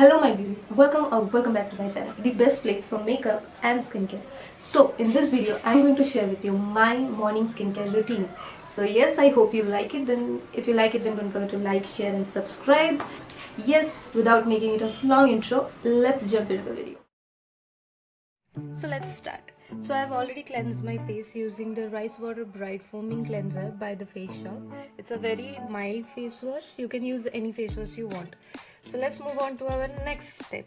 Hello my beauties, welcome back to my channel, the best place for makeup and skincare. So in this video, I'm going to share with you my morning skincare routine. So yes, I hope you like it. Then if you like it, then don't forget to like, share and subscribe. Yes, without making it a long intro, let's jump into the video. So let's start. So I've already cleansed my face using the Rice Water Bright Foaming Cleanser by the Face Shop. It's a very mild face wash. You can use any face wash you want. So let's move on to our next step.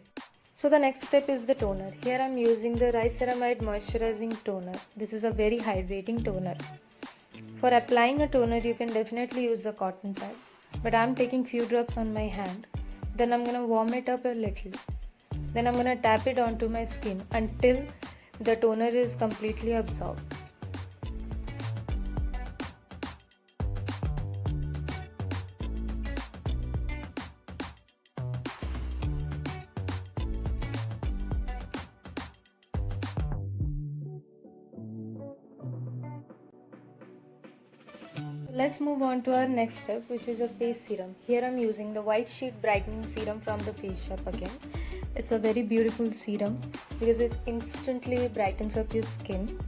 So the next step is the toner. Here I'm using the Ceramide Moisturizing Toner. This is a very hydrating toner. For applying a toner, you can definitely use a cotton pad. But I'm taking few drops on my hand. Then I'm gonna warm it up a little. Then I'm gonna tap it onto my skin until the toner is completely absorbed. Let's move on to our next step, which is a face serum. Here I'm using the White Sheet Brightening Serum from the Face Shop again. It's a very beautiful serum because it instantly brightens up your skin.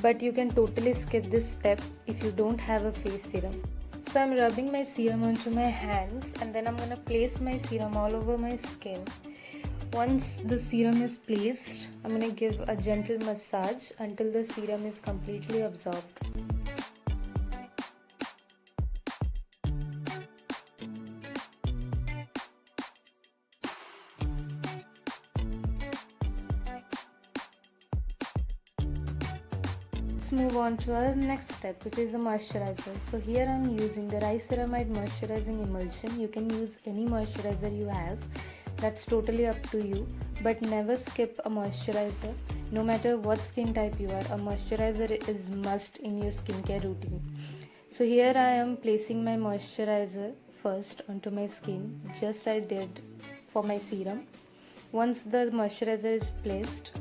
But you can totally skip this step if you don't have a face serum. So I'm rubbing my serum onto my hands and then I'm going to place my serum all over my skin. Once the serum is placed, I'm going to give a gentle massage until the serum is completely absorbed. Let's move on to our next step, which is the moisturizer. So here I'm using the Ceramide Moisturizing Emulsion. You can use any moisturizer you have. That's totally up to you. But never skip a moisturizer. No matter what skin type you are, a moisturizer is must in your skincare routine. So here I am placing my moisturizer first onto my skin, just I did for my serum. Once the moisturizer is placed,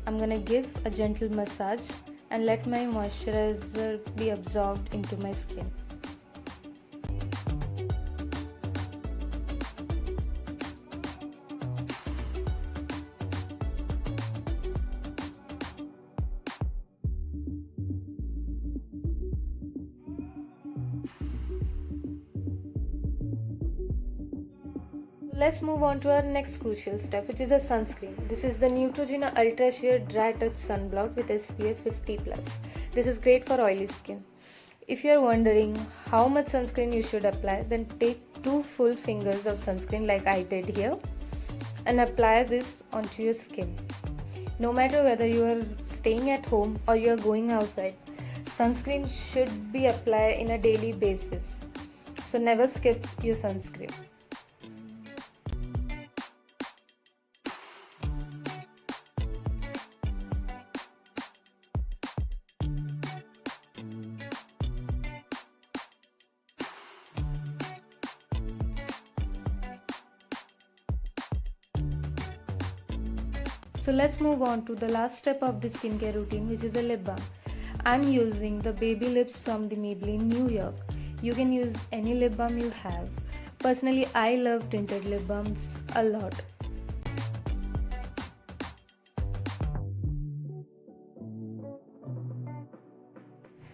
I'm gonna give a gentle massage and let my moisturizer be absorbed into my skin. Let's move on to our next crucial step, which is a sunscreen. This is the Neutrogena UltraSheer Dry Touch Sunblock with SPF 50+. This is great for oily skin. If you are wondering how much sunscreen you should apply, then take 2 full fingers of sunscreen like I did here and apply this onto your skin. No matter whether you are staying at home or you are going outside, sunscreen should be applied in a daily basis. So never skip your sunscreen. So let's move on to the last step of the skincare routine, which is a lip balm. I'm using the Baby Lips from the Maybelline New York. You can use any lip balm you have. Personally, I love tinted lip balms a lot.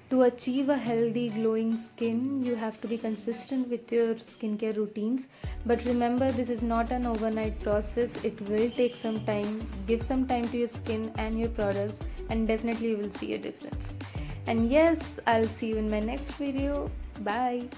To achieve a healthy, glowing skin, you have to be consistent with your skincare routines. But remember, this is not an overnight process. It will take some time. Give some time to your skin and your products, and definitely you will see a difference. And yes, I'll see you in my next video. Bye.